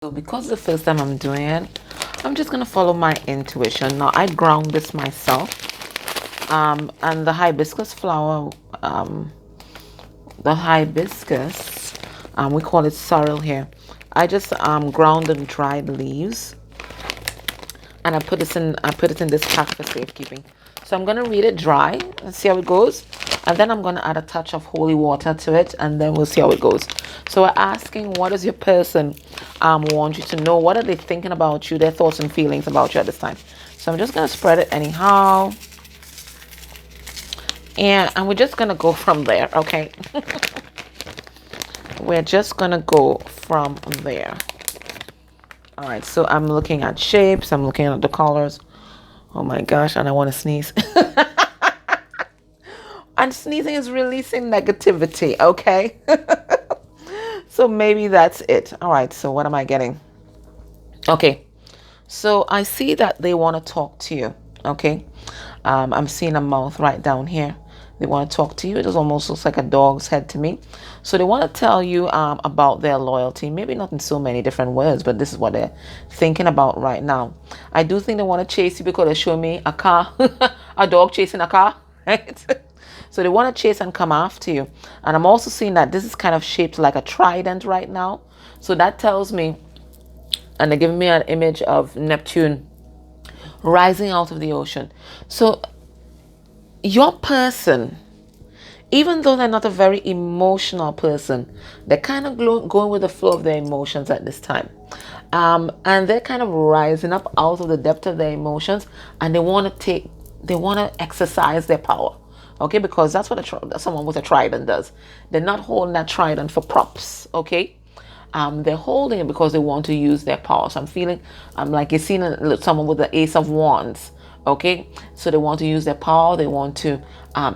So because it's the first time I'm doing it, I'm just gonna follow my intuition. Now I ground this myself. And the hibiscus flower, the hibiscus, we call it sorrel here. I just ground and dried leaves, and I put it in this pack for safekeeping. So I'm gonna read it dry and see how it goes, and then I'm gonna add a touch of holy water to it, and then we'll see how it goes. So we're asking, what does your person want you to know? What are they thinking about you? Their thoughts and feelings about you at this time. So I'm just gonna spread it anyhow, and we're just gonna go from there. Okay. We're just gonna go from there. All right, so I'm looking at shapes, I'm looking at the colors. Oh my gosh, and I want to sneeze. And sneezing is releasing negativity, okay? So maybe that's it. All right, so what am I getting? Okay, so I see that they want to talk to you, okay? I'm seeing a mouth right down here. They want to talk to you. It almost looks like a dog's head to me. So they want to tell you about their loyalty. Maybe not in so many different words, but this is what they're thinking about right now. I do think they want to chase you because they show me a car, a dog chasing a car, right? So they want to chase and come after you. And I'm also seeing that this is kind of shaped like a trident right now. So that tells me, and they're giving me an image of Neptune rising out of the ocean. So your person, even though they're not a very emotional person, they're kind of going with the flow of their emotions at this time. And they're kind of rising up out of the depth of their emotions, and they want to exercise their power. Okay, because that's what someone with a trident does. They're not holding that trident for props. Okay, they're holding it because they want to use their power. So I'm feeling, like you're seeing someone with the Ace of Wands. Okay, so they want to use their power. They want to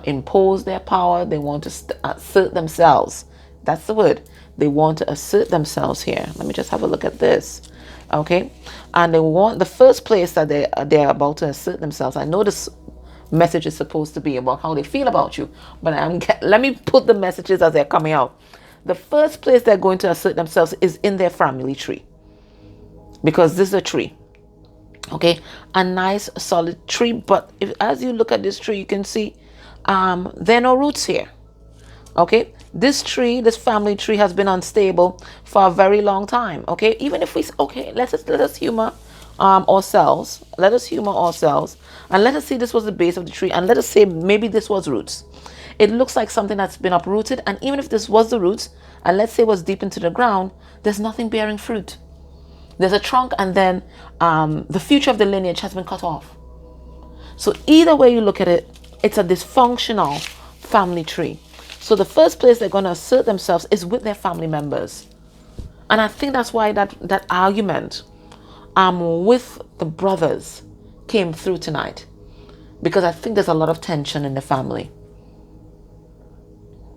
impose their power. They want to assert themselves. That's the word. They want to assert themselves here. Let me just have a look at this. Okay, and they want the first place that they're about to assert themselves. I know this message is supposed to be about how they feel about you, but let me put the messages as they're coming out. The first place they're going to assert themselves is in their family tree, because this is a tree. Okay, a nice solid tree, but as you look at this tree, you can see there are no roots here. Okay, this family tree has been unstable for a very long time. Okay, even if let us humor ourselves. Let us humor ourselves, and let us see this was the base of the tree, and let us say maybe this was roots. It looks like something that's been uprooted, and even if this was the roots, and let's say it was deep into the ground, there's nothing bearing fruit. There's a trunk, and then the future of the lineage has been cut off. So either way you look at it, it's a dysfunctional family tree. So the first place they're going to assert themselves is with their family members. And I think that's why that argument with the brothers came through tonight. Because I think there's a lot of tension in the family.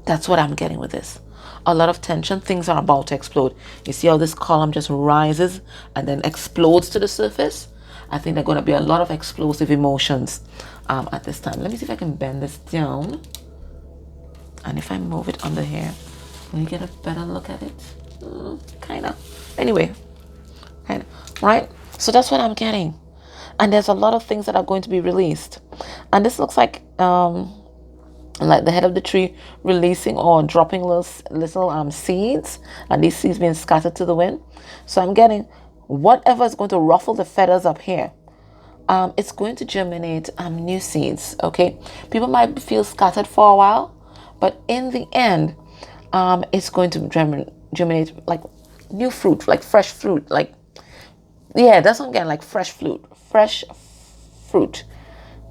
That's what I'm getting with this. A lot of tension. Things are about to explode. You see how this column just rises and then explodes to the surface? I think there are going to be a lot of explosive emotions at this time. Let me see if I can bend this down. And if I move it under here, will you get a better look at it? Kind of. Anyway, kind of. Right? So that's what I'm getting. And there's a lot of things that are going to be released. And this looks like the head of the tree releasing or dropping little seeds, and these seeds being scattered to the wind. So I'm getting whatever is going to ruffle the feathers up here. It's going to germinate new seeds. Okay, people might feel scattered for a while, but in the end, it's going to germinate like new fruit, like fresh fruit. Like, yeah, that's what I'm getting, like fresh fruit,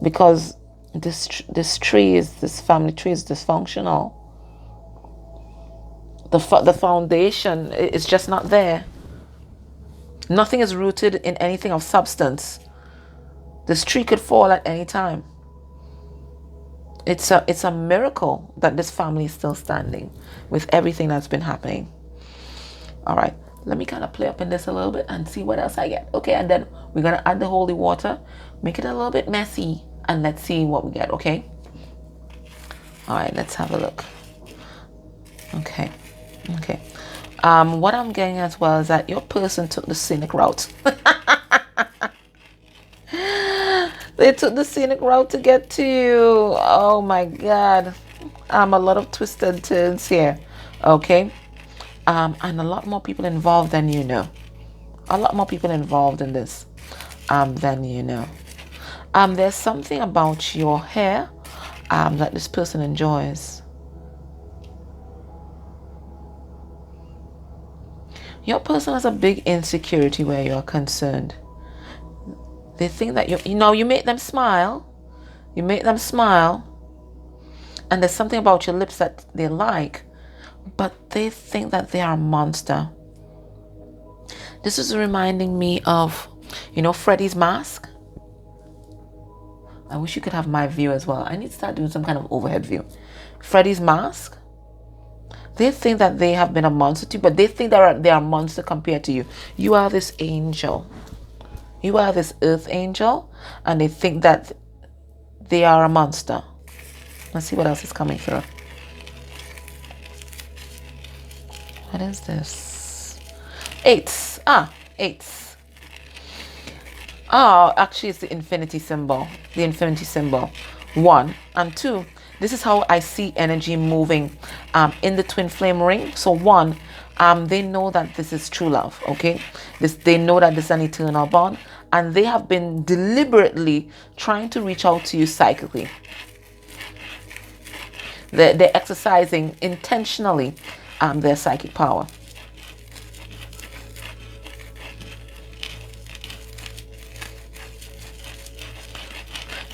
because this family tree is dysfunctional. The foundation is just not there. Nothing is rooted in anything of substance. This tree could fall at any time. It's a miracle that this family is still standing with everything that's been happening. All right, let me kind of play up in this a little bit and see what else I get. Okay, and then we're gonna add the holy water, make it a little bit messy, and let's see what we get. Okay. All right, let's have a look. Okay. What I'm getting as well is that your person took the scenic route. They took the scenic route to get to you. Oh my God. A lot of twisted turns here. Okay. And a lot more people involved than you know. A lot more people involved in this than you know. There's something about your hair that this person enjoys. Your person has a big insecurity where you're concerned. They think that you make them smile. You make them smile. And there's something about your lips that they like. But they think that they are a monster. This is reminding me of, Freddy's mask. I wish you could have my view as well. I need to start doing some kind of overhead view. Freddy's mask. They think that they have been a monster to you, but they think they are a monster compared to you. You are this angel. You are this earth angel, and they think that they are a monster. Let's see what else is coming through. What is this? Eights. Eights. Oh, actually, it's the infinity symbol. The infinity symbol. 1 and 2. This is how I see energy moving in the twin flame ring. So 1, they know that this is true love, okay? They know that this is an eternal bond, and they have been deliberately trying to reach out to you psychically. They're exercising intentionally their psychic power.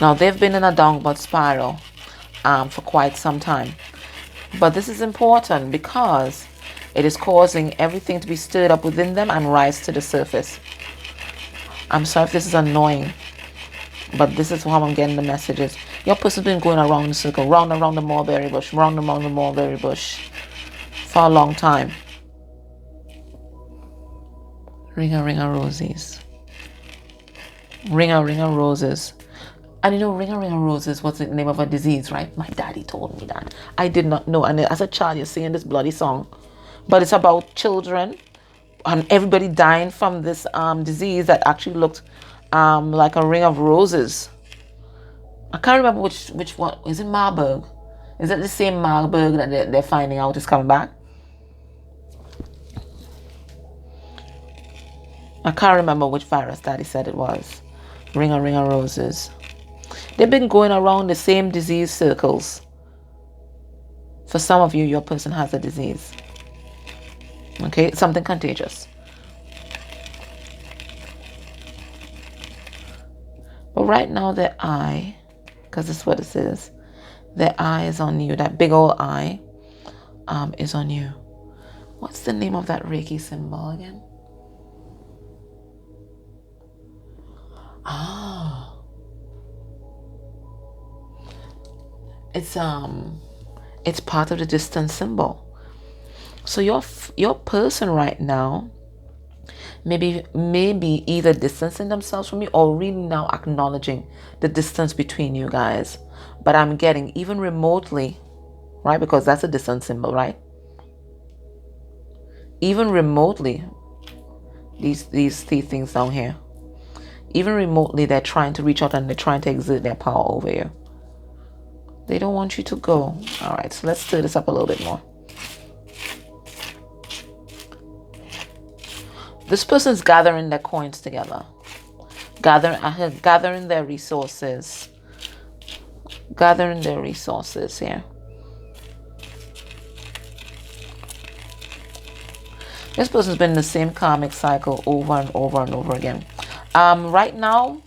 Now, they've been in a downward spiral for quite some time. But this is important because it is causing everything to be stirred up within them and rise to the surface. I'm sorry if this is annoying, but this is how I'm getting the messages. Your person's been going around the circle, round and round the mulberry bush, round and round the mulberry bush for a long time. Ring-a-ring-a roses. Ring-a-ring-a roses. And ring-a-ring-a roses was the name of a disease, right? My daddy told me that. I did not know. And as a child, you're singing this bloody song. But it's about children and everybody dying from this disease that actually looked like a ring of roses. I can't remember which one. Is it Marburg? Is it the same Marburg that they're finding out is coming back? I can't remember which virus daddy said it was. Ring-a-ring-a roses. They've been going around the same disease circles. For some of you, your person has a disease. Okay, it's something contagious. But right now, their eye, because this is what it is, their eye is on you. That big old eye is on you. What's the name of that Reiki symbol again? It's part of the distance symbol. So your person right now maybe either distancing themselves from you or really now acknowledging the distance between you guys. But I'm getting even remotely, right? Because that's a distance symbol, right? Even remotely, these three things down here. Even remotely, they're trying to reach out and they're trying to exert their power over you. They don't want you to go. All right, so let's stir this up a little bit more. This person's gathering their coins together. Gathering their resources. Gathering their resources here. This person's been in the same karmic cycle over and over and over again. Right now,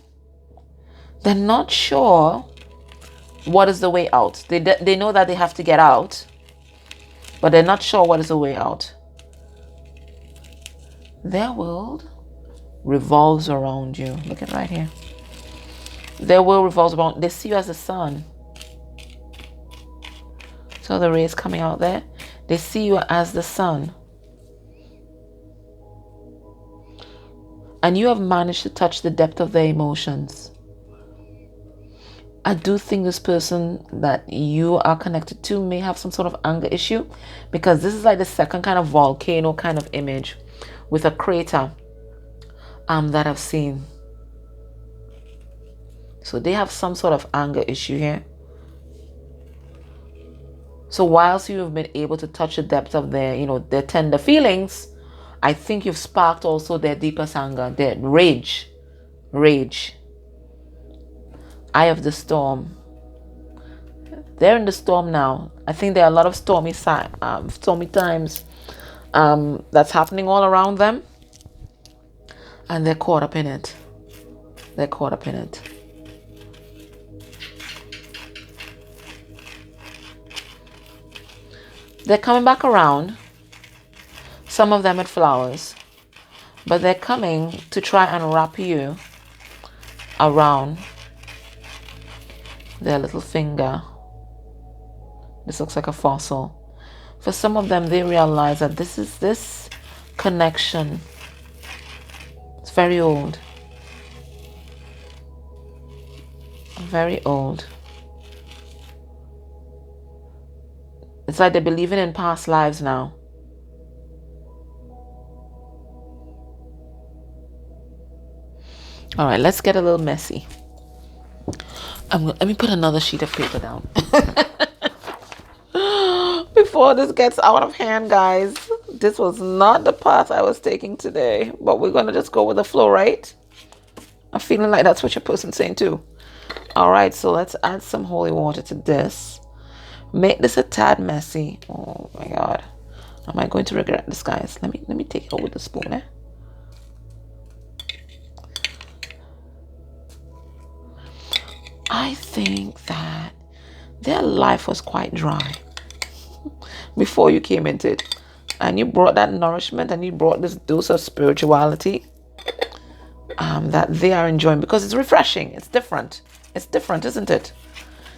they're not sure what is the way out. They know that they have to get out, but they're not sure what is the way out. Their world revolves around you. Look at right here. Their world revolves around. They see you as the sun. So the rays coming out there. They see you as the sun. And you have managed to touch the depth of their emotions. I do think this person that you are connected to may have some sort of anger issue, because this is like the second kind of volcano kind of image with a crater that I've seen. So they have some sort of anger issue here. So whilst you have been able to touch the depth of their, their tender feelings, I think you've sparked also their deepest anger, their rage. Eye of the storm. They're in the storm now. I think there are a lot of stormy times that's happening all around them, and they're caught up in it. They're caught up in it. They're coming back around. Some of them with flowers, but they're coming to try and wrap you around their little finger. This looks like a fossil. For some of them, they realize that this connection. It's very old. Very old. It's like they're believing in past lives now. All right, let's get a little messy. Let me put another sheet of paper down. Before this gets out of hand, guys. This was not the path I was taking today, but we're going to just go with the flow, right? I'm feeling like that's what your person's saying too. All right, so let's add some holy water to this. Make this a tad messy. Oh my God. Am I going to regret this, guys? Let me take it out with the spoon, eh? I think that their life was quite dry before you came into it. And you brought that nourishment, and you brought this dose of spirituality that they are enjoying, because it's refreshing. It's different. It's different, isn't it?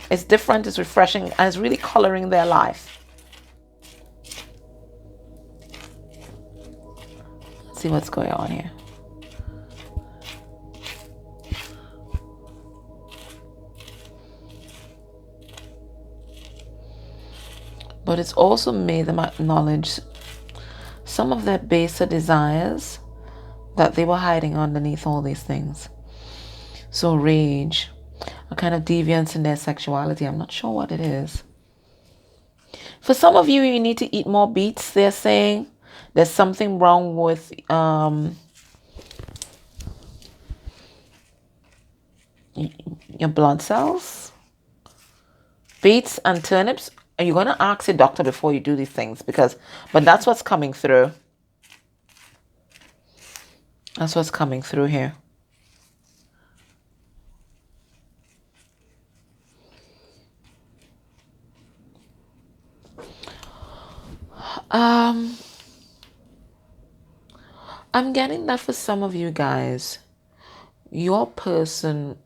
It's different, it's refreshing, and it's really coloring their life. Let's see what's going on here. But it's also made them acknowledge some of their baser desires that they were hiding underneath all these things. So rage, a kind of deviance in their sexuality. I'm not sure what it is. For some of you, you need to eat more beets, they're saying. There's something wrong with your blood cells. Beets and turnips. Are you going to ask your doctor before you do these things? But that's what's coming through. That's what's coming through here. I'm getting that for some of you guys, your person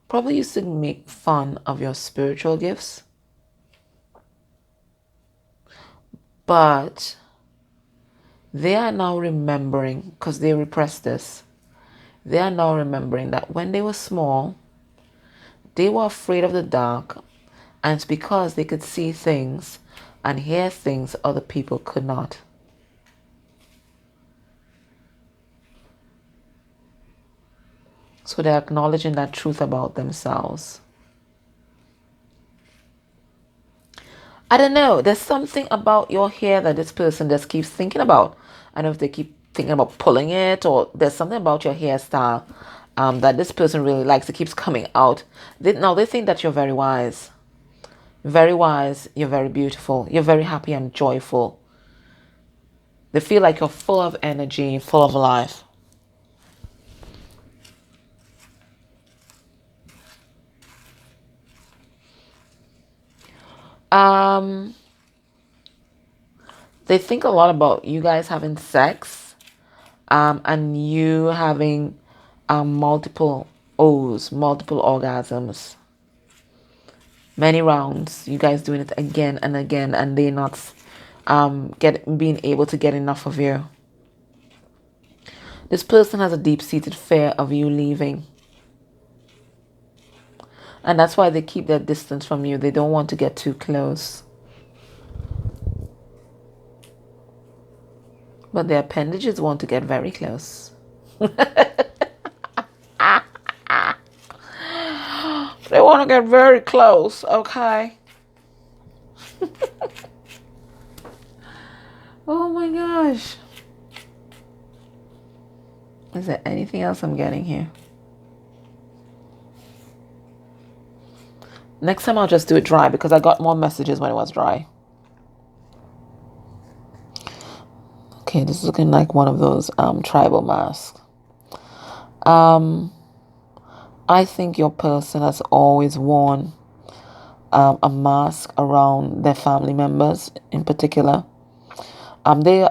probably used to make fun of your spiritual gifts. But they are now remembering, because they repressed this, they are now remembering that when they were small, they were afraid of the dark, and it's because they could see things and hear things other people could not. So they're acknowledging that truth about themselves. I don't know. There's something about your hair that this person just keeps thinking about. I don't know if they keep thinking about pulling it, or there's something about your hairstyle that this person really likes. It keeps coming out. They think that you're very wise. Very wise. You're very beautiful. You're very happy and joyful. They feel like you're full of energy, full of life. They think a lot about you guys having sex, and you having multiple orgasms, many rounds. You guys doing it again and again, and they not being able to get enough of you. This person has a deep-seated fear of you leaving. And that's why they keep their distance from you. They don't want to get too close. But their appendages want to get very close. They want to get very close, okay? Oh my gosh. Is there anything else I'm getting here? Next time I'll just do it dry because I got more messages when it was dry. Okay, this is looking like one of those tribal masks. I think your person has always worn a mask around their family members in particular. They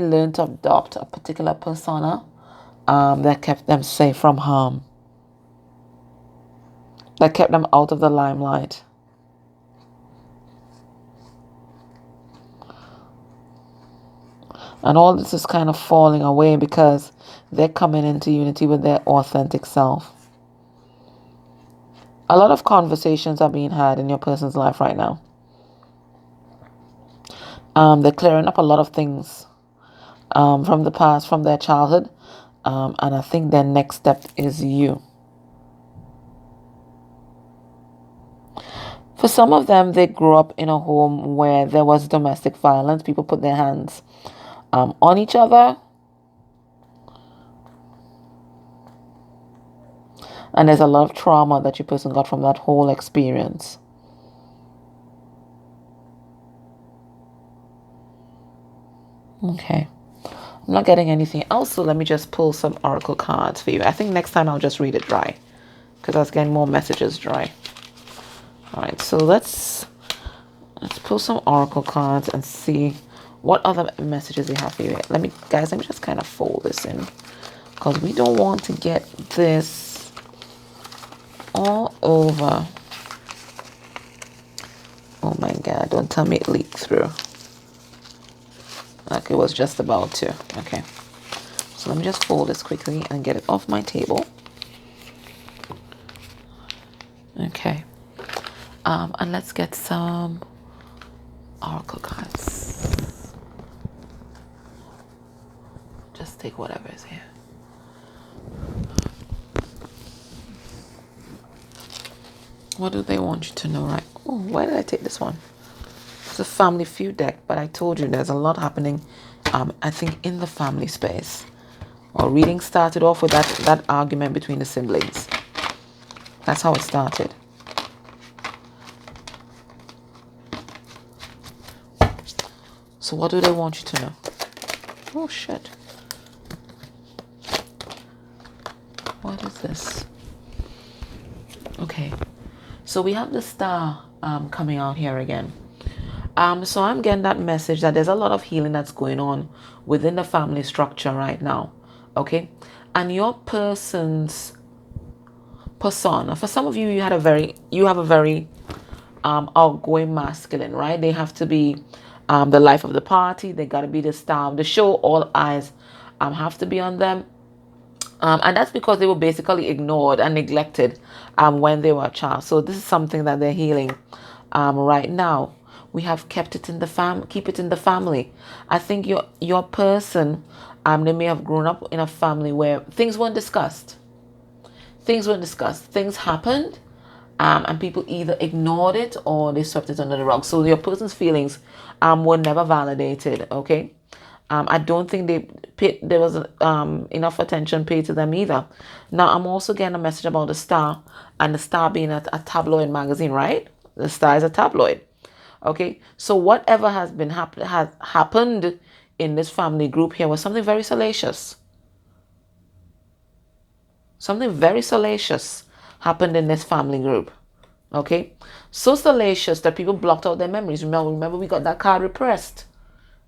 learned to adopt a particular persona that kept them safe from harm, that kept them out of the limelight. And all this is kind of falling away because they're coming into unity with their authentic self. A lot of conversations are being had in your person's life right now. They're clearing up a lot of things from the past, from their childhood. And I think their next step is you. For some of them, they grew up in a home where there was domestic violence. People put their hands on each other. And there's a lot of trauma that your person got from that whole experience. Okay. I'm not getting anything else, so let me just pull some oracle cards for you. I think next time I'll just read it dry because I was getting more messages dry. All right, so let's pull some oracle cards and see what other messages they have for you. Let me just kind of fold this in because we don't want to get this all over. Oh my God, don't tell me it leaked through. Like it was just about to. Okay. So let me just fold this quickly and get it off my table. Okay. And let's get some oracle cards. Just take whatever is here. What do they want you to know, right? Oh, why did I take this one? It's a family feud deck, but I told you there's a lot happening, I think, in the family space. Our reading started off with that argument between the siblings. That's how it started. So what do they want you to know? Oh, shit. What is this? Okay. So we have the star coming out here again. So I'm getting that message that there's a lot of healing that's going on within the family structure right now. Okay. And your person's persona, for some of you, you have a very outgoing masculine, right? They have to be the life of the party. They got to be the star of the show. All eyes have to be on them. And that's because they were basically ignored and neglected when they were a child. So this is something that they're healing right now. We have keep it in the family. I think your person, they may have grown up in a family where things weren't discussed. Things happened, and people either ignored it or they swept it under the rug. So your person's feelings were never validated. Okay. I don't think there was enough attention paid to them either. Now, I'm also getting a message about the star, and the star being a tabloid magazine, right? The star is a tabloid. Okay, so whatever has happened in this family group here was something very salacious. Something very salacious happened in this family group. Okay, so salacious that people blocked out their memories. Remember we got that card repressed.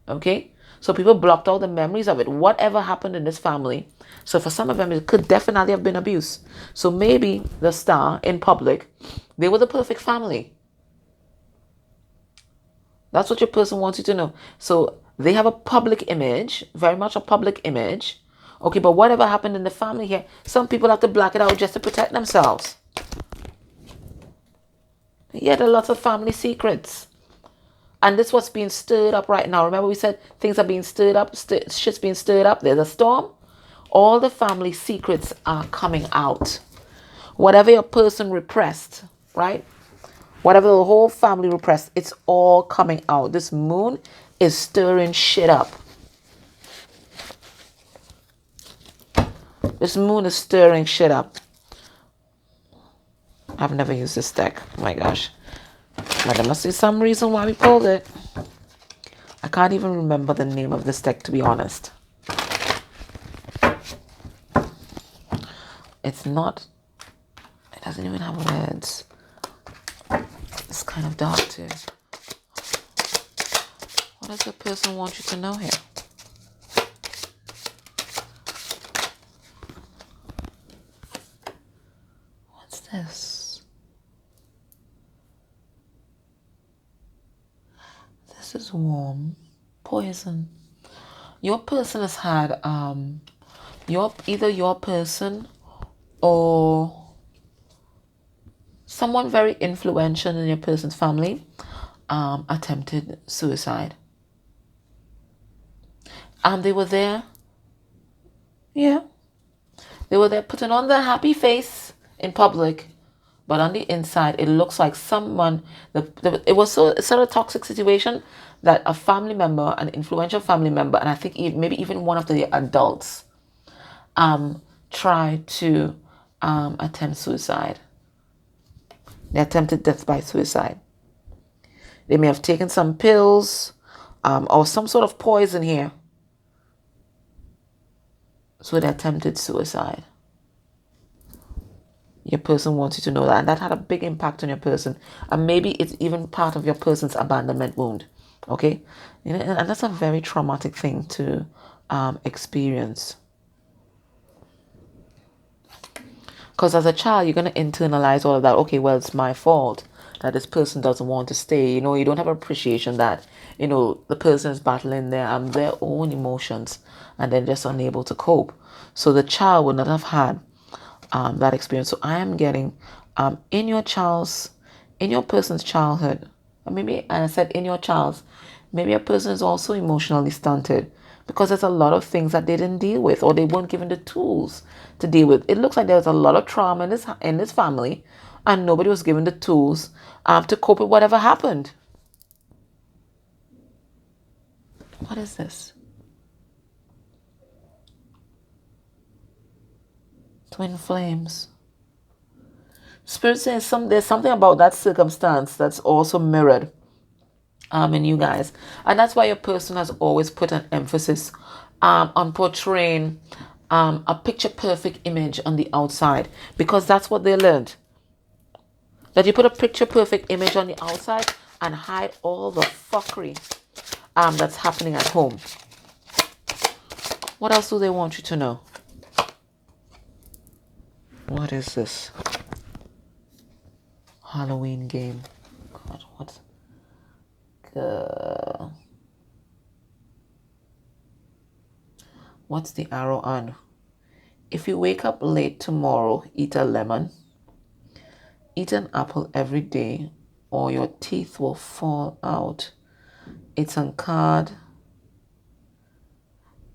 Okay. So people blocked all the memories of it. Whatever happened in this family. So for some of them, it could definitely have been abuse. So maybe the star in public, they were the perfect family. That's what your person wants you to know. So they have a public image, very much a public image. Okay, but whatever happened in the family here, some people have to black it out just to protect themselves. Yet a lot of family secrets. And this what's being stirred up right now. Remember we said things are being stirred up, shit's being stirred up. There's a storm. All the family secrets are coming out. Whatever your person repressed, right? Whatever the whole family repressed, it's all coming out. This moon is stirring shit up. This moon is stirring shit up. I've never used this deck. Oh my gosh. But there must be some reason why we pulled it. I can't even remember the name of this deck, to be honest. It's not... It doesn't even have words. It's kind of dark too. What does the person want you to know here? What's this? This is warm. Poison. Your person has had either your person or someone very influential in your person's family attempted suicide. They were there. Yeah. They were there putting on their happy face in public. But on the inside, it looks like someone, it was sort of toxic situation that a family member, an influential family member, and I think maybe even one of the adults tried to attempt suicide. They attempted death by suicide. They may have taken some pills or some sort of poison here. So they attempted suicide. Your person wants you to know that. And that had a big impact on your person. And maybe it's even part of your person's abandonment wound. Okay? And that's a very traumatic thing to experience. Because as a child, you're going to internalize all of that. Okay, well, it's my fault that this person doesn't want to stay. You don't have appreciation that, the person is battling their own emotions and they're just unable to cope. So the child would not have had that experience. So I am getting in your person's childhood, or maybe, and I said in your child's, maybe a person is also emotionally stunted because there's a lot of things that they didn't deal with or they weren't given the tools to deal with. It looks like there's a lot of trauma in this family and nobody was given the tools to cope with whatever happened. What is this? Twin flames. Spirit says there's something about that circumstance that's also mirrored in you guys. And that's why your person has always put an emphasis on portraying a picture perfect image on the outside, because that's what they learned. That you put a picture perfect image on the outside and hide all the fuckery that's happening at home. What else do they want you to know? What is this? Halloween game. God, what? What's the arrow on? If you wake up late tomorrow, eat a lemon. Eat an apple every day or your teeth will fall out. It's on card.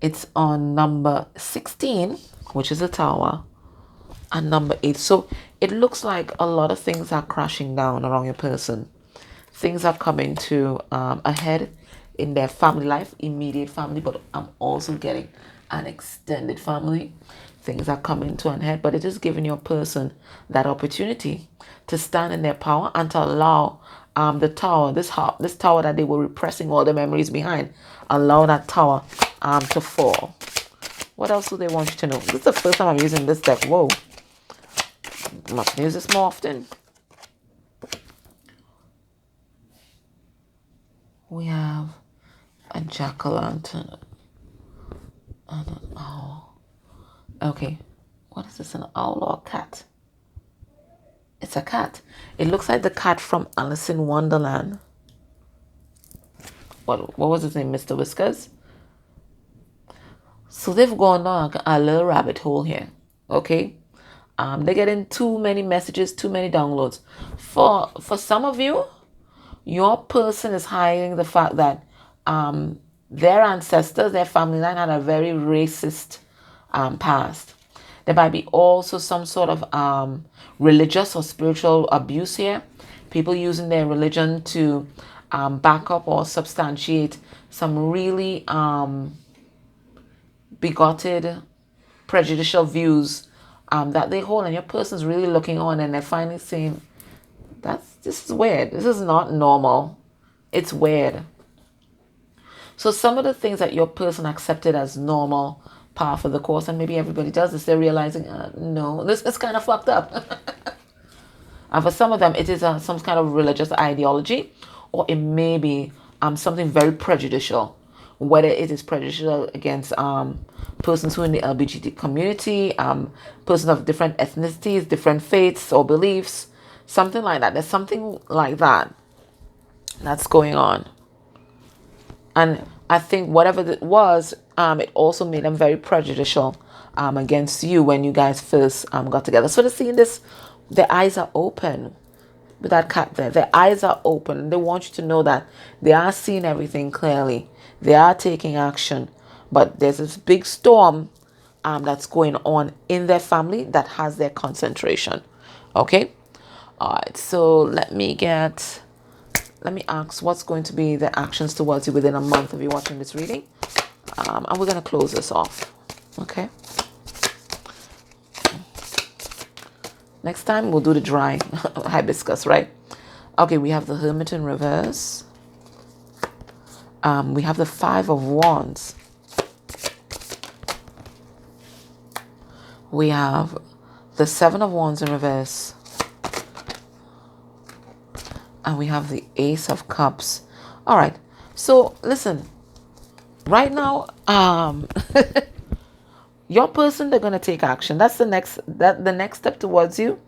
It's on number 16, which is a tower, and number 8. So it looks like a lot of things are crashing down around your person. Things are coming to a head in their family life, immediate family, but I'm also getting an extended family. Things are coming to an head, but it is giving your person that opportunity to stand in their power and to allow the tower, this tower that they were repressing all the memories behind, allow that tower to fall. What else do they want you to know? This is the first time I'm using this deck. Whoa. Must use this more often. We have a jack-o'-lantern and an owl. Okay, what is this, an owl or a cat? It's a cat. It looks like the cat from Alice in Wonderland. What was his name? Mr. Whiskers? So they've gone down a little rabbit hole here. Okay? They're getting too many messages, too many downloads. For some of you, your person is hiding the fact that their ancestors, their family line had a very racist past. There might be also some sort of religious or spiritual abuse here. People using their religion to back up or substantiate some really bigoted, prejudicial views that they hold, and your person's really looking on, and they're finally saying, this is weird. This is not normal. It's weird. So some of the things that your person accepted as normal, par for the course, and maybe everybody does this, they're realizing, no, this is kind of fucked up. And for some of them, it is some kind of religious ideology, or it may be something very prejudicial, whether it is prejudicial against persons who are in the LGBT community, persons of different ethnicities, different faiths or beliefs, something like that. There's something like that that's going on. And I think whatever it was, it also made them very prejudicial against you when you guys first got together. So to see this, their eyes are open. With that cat there, their eyes are open. They want you to know that they are seeing everything clearly. They are taking action. But there's this big storm that's going on in their family that has their concentration. Okay? All right. So let me ask what's going to be the actions towards you within a month of you watching this reading. And we're going to close this off. Okay? Next time we'll do the dry hibiscus, right? Okay, we have the Hermit in reverse. We have the Five of Wands. We have the Seven of Wands in reverse. And we have the Ace of Cups. All right. So listen, right now, your person, they're gonna take action. That's the next step towards you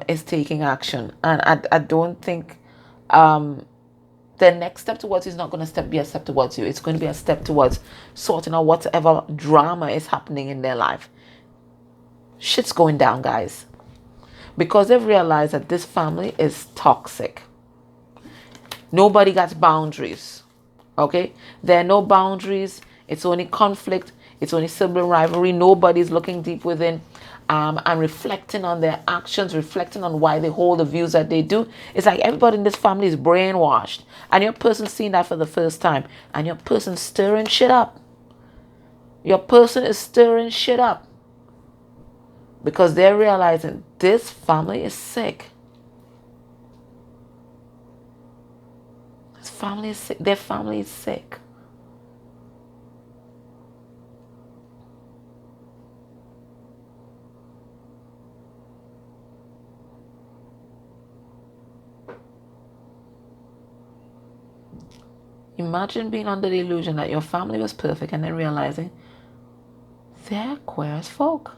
is taking action. And I don't think the next step towards you is not going to be a step towards you. It's going to be a step towards sorting out whatever drama is happening in their life. Shit's going down, guys. Because they've realized that this family is toxic. Nobody got boundaries. Okay? There are no boundaries. It's only conflict. It's only sibling rivalry. Nobody's looking deep within and reflecting on their actions, reflecting on why they hold the views that they do. It's like everybody in this family is brainwashed. And your person's seeing that for the first time. And your person's stirring shit up. Your person is stirring shit up. Because they're realizing this family is sick. This family is sick. Their family is sick. Imagine being under the illusion that your family was perfect and then realizing they're queer as folk.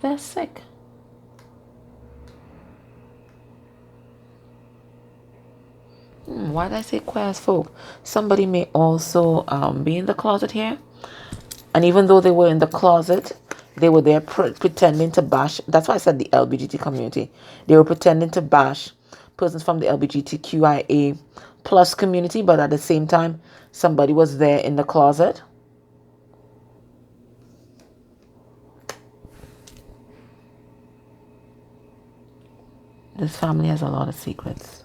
They're sick. Why did I say queer as folk? Somebody may also be in the closet here. And even though they were in the closet, they were there pretending to bash. That's why I said the LGBT community. They were pretending to bash persons from the LGBTQIA plus community, but at the same time, somebody was there in the closet. This family has a lot of secrets.